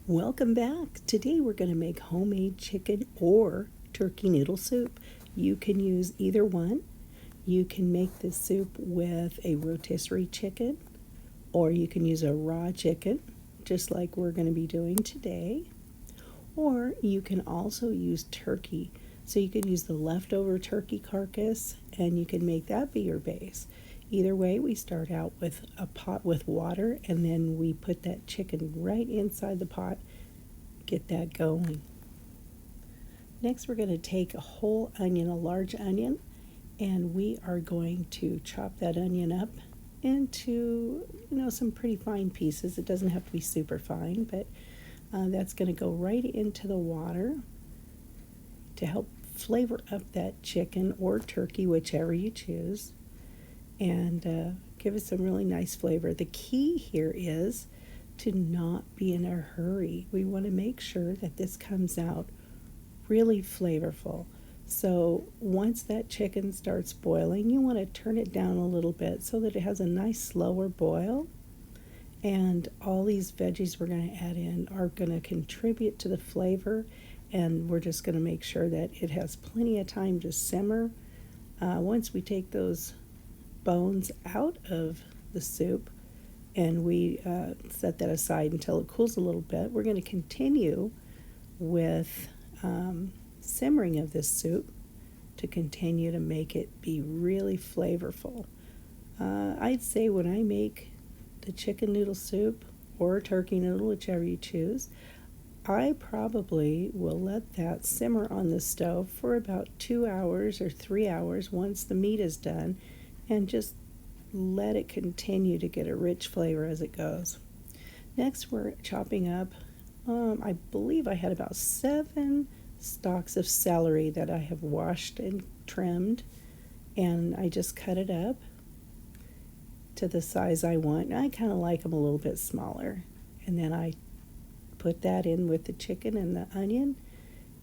Welcome back. Today we're going to make homemade chicken or turkey noodle soup. You can use either one. You can make this soup with a rotisserie chicken, or you can use a raw chicken, just like we're going to be doing today. Or you can also use turkey. So you can use the leftover turkey carcass and you can make that be your base. Either way, we start out with a pot with water and then we put that chicken right inside the pot, get that going. Next, we're going to take a whole onion, a large onion, and we are going to chop that onion up into, some pretty fine pieces. It doesn't have to be super fine, but that's going to go right into the water to help flavor up that chicken or turkey, whichever you choose, and give it some really nice flavor. The key here is to not be in a hurry. We want to make sure that this comes out really flavorful. So once that chicken starts boiling, you want to turn it down a little bit so that it has a nice slower boil. And all these veggies we're going to add in are going to contribute to the flavor, and we're just going to make sure that it has plenty of time to simmer. Once we take those bones out of the soup and we set that aside until it cools a little bit, we're going to continue with simmering of this soup to continue to make it be really flavorful. I'd say when I make the chicken noodle soup or turkey noodle, whichever you choose, I probably will let that simmer on the stove for about 2 hours or 3 hours once the meat is done, and just let it continue to get a rich flavor as it goes. Next, we're chopping up, I believe I had about 7 stalks of celery that I have washed and trimmed, and I just cut it up to the size I want. I kind of like them a little bit smaller, and then I put that in with the chicken and the onion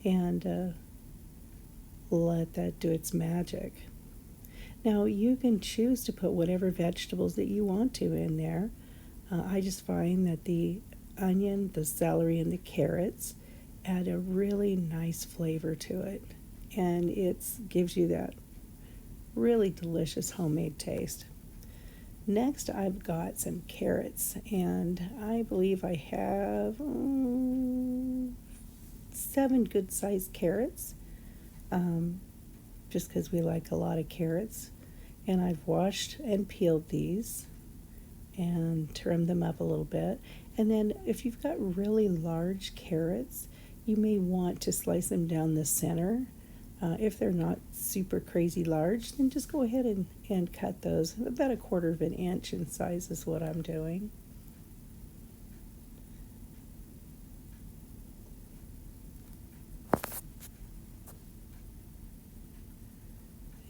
and let that do its magic. Now you can choose to put whatever vegetables that you want to in there. I just find that the onion, the celery, and the carrots add a really nice flavor to it, and it gives you that really delicious homemade taste. Next, I've got some carrots, and I believe I have 7 good-sized carrots, just because we like a lot of carrots. And I've washed and peeled these and trimmed them up a little bit. And then if you've got really large carrots, you may want to slice them down the center. If they're not super crazy large, then just go ahead and cut those. About 1/4 of an inch in size is what I'm doing.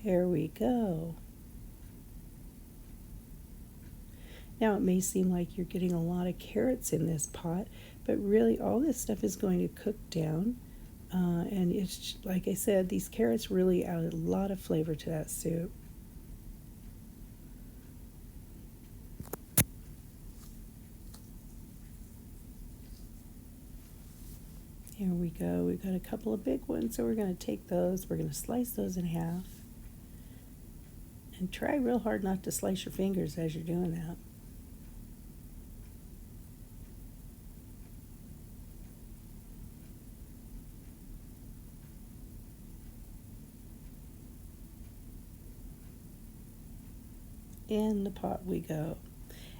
There we go. Now it may seem like you're getting a lot of carrots in this pot, but really all this stuff is going to cook down. And it's, like I said, these carrots really add a lot of flavor to that soup. Here we go. We've got a couple of big ones, so we're going to take those. We're going to slice those in half. And try real hard not to slice your fingers as you're doing that. In the pot we go.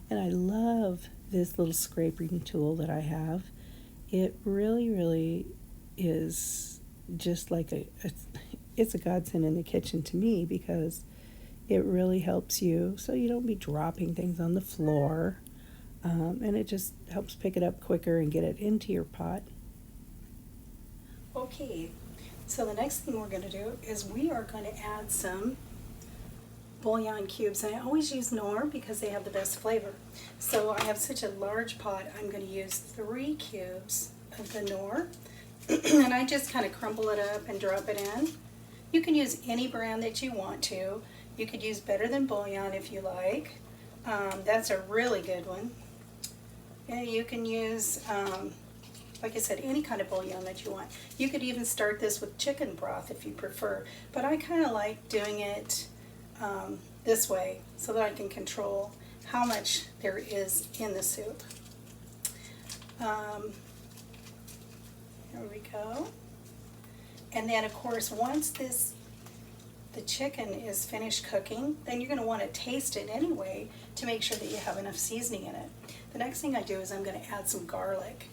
And I love this little scraping tool that I have. It really is just like it's a godsend in the kitchen to me, because it really helps you so you don't be dropping things on the floor, and it just helps pick it up quicker and get it into your pot. Okay, so the next thing we're going to do is we are going to add some bouillon cubes. And I always use Knorr because they have the best flavor. So I have such a large pot, I'm going to use 3 cubes of the Knorr. And I just kind of crumble it up and drop it in. You can use any brand that you want to. You could use Better Than Bouillon if you like. That's a really good one. Yeah, you can use like I said, any kind of bouillon that you want. You could even start this with chicken broth if you prefer, but I kind of like doing it this way so that I can control how much there is in the soup. There we go. And then of course, once the chicken is finished cooking, then you're going to want to taste it anyway to make sure that you have enough seasoning in it. The next thing I do is I'm going to add some garlic.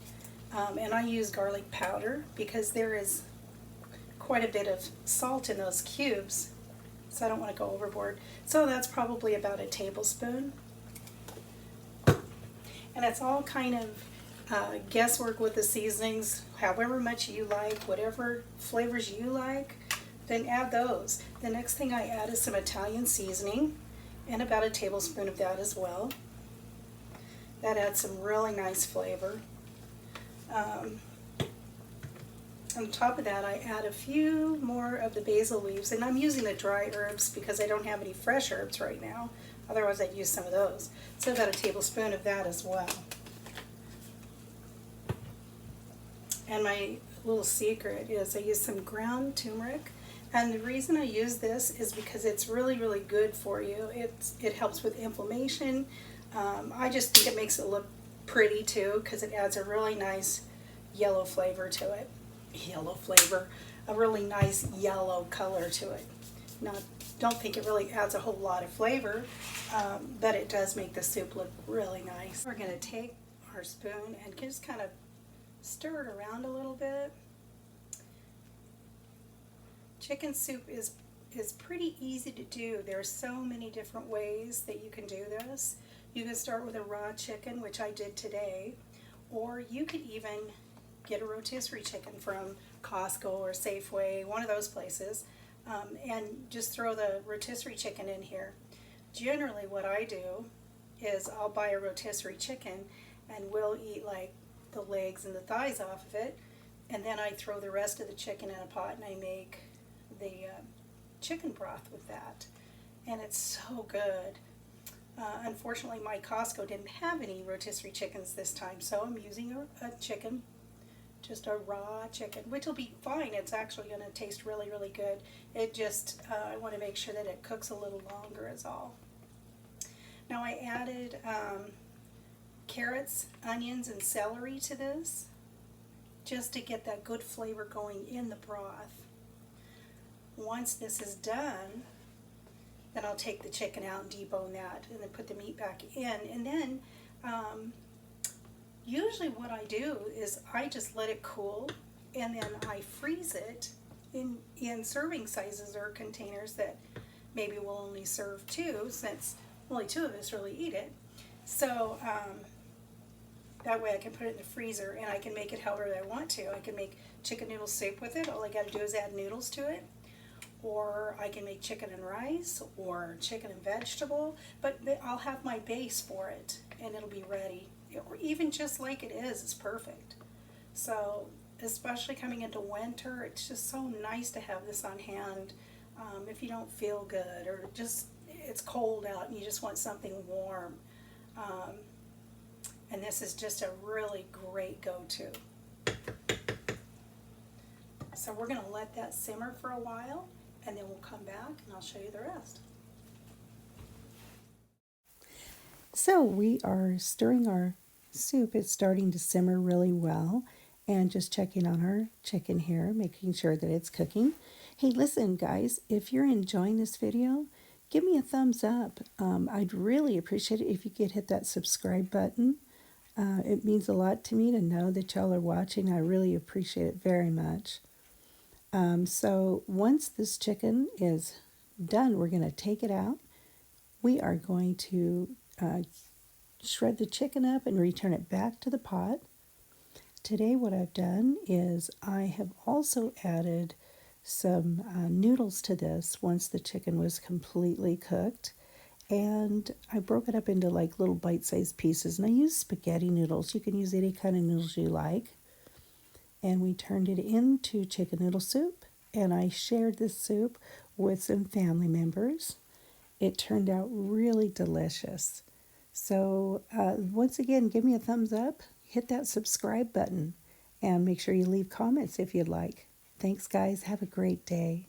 And I use garlic powder because there is quite a bit of salt in those cubes, so I don't want to go overboard. So that's probably about a tablespoon. And it's all kind of guesswork with the seasonings, however much you like, whatever flavors you like, then add those. The next thing I add is some Italian seasoning, and about a tablespoon of that as well. That adds some really nice flavor. On top of that, I add a few more of the basil leaves, and I'm using the dry herbs because I don't have any fresh herbs right now. Otherwise, I'd use some of those. So about a tablespoon of that as well. And my little secret is I use some ground turmeric. And the reason I use this is because it's really, really good for you. It helps with inflammation. I just think it makes it look pretty too because it adds a really nice yellow flavor to it. Yellow flavor, a really nice yellow color to it. Now, don't think it really adds a whole lot of flavor, but it does make the soup look really nice. We're going to take our spoon and just kind of stir it around a little bit. Chicken soup is pretty easy to do. There's so many different ways that you can do this. You can start with a raw chicken, which I did today, or you could even get a rotisserie chicken from Costco or Safeway, one of those places, and just throw the rotisserie chicken in here. Generally what I do is I'll buy a rotisserie chicken and we'll eat like the legs and the thighs off of it, and then I throw the rest of the chicken in a pot and I make the chicken broth with that, and it's so good. Unfortunately, my Costco didn't have any rotisserie chickens this time, so I'm using a chicken, just a raw chicken, which will be fine. It's actually going to taste really, really good. It just, I want to make sure that it cooks a little longer is all. Now I added carrots, onions, and celery to this, just to get that good flavor going in the broth. Once this is done, then I'll take the chicken out and debone that and then put the meat back in. And then usually what I do is I just let it cool and then I freeze it in serving sizes or containers that maybe will only serve two, since only two of us really eat it. So that way I can put it in the freezer and I can make it however I want to. I can make chicken noodle soup with it. All I got to do is add noodles to it. Or I can make chicken and rice or chicken and vegetable, but I'll have my base for it and it'll be ready. Or even just like it is, it's perfect. So especially coming into winter, it's just so nice to have this on hand if you don't feel good or just it's cold out and you just want something warm. And this is just a really great go-to. So we're going to let that simmer for a while, and then we'll come back and I'll show you the rest. So we are stirring our soup. It's starting to simmer really well, and just checking on our chicken here, making sure that it's cooking. Hey, listen guys, if you're enjoying this video, give me a thumbs up. I'd really appreciate it if you could hit that subscribe button. It means a lot to me to know that y'all are watching. I really appreciate it very much. So once this chicken is done, we're going to take it out. We are going to shred the chicken up and return it back to the pot. Today what I've done is I have also added some noodles to this once the chicken was completely cooked. And I broke it up into like little bite-sized pieces, and I used spaghetti noodles. You can use any kind of noodles you like. And we turned it into chicken noodle soup, and I shared this soup with some family members. It turned out really delicious. So once again, give me a thumbs up, hit that subscribe button, And make sure you leave comments if you'd like. Thanks, guys. Have a great day.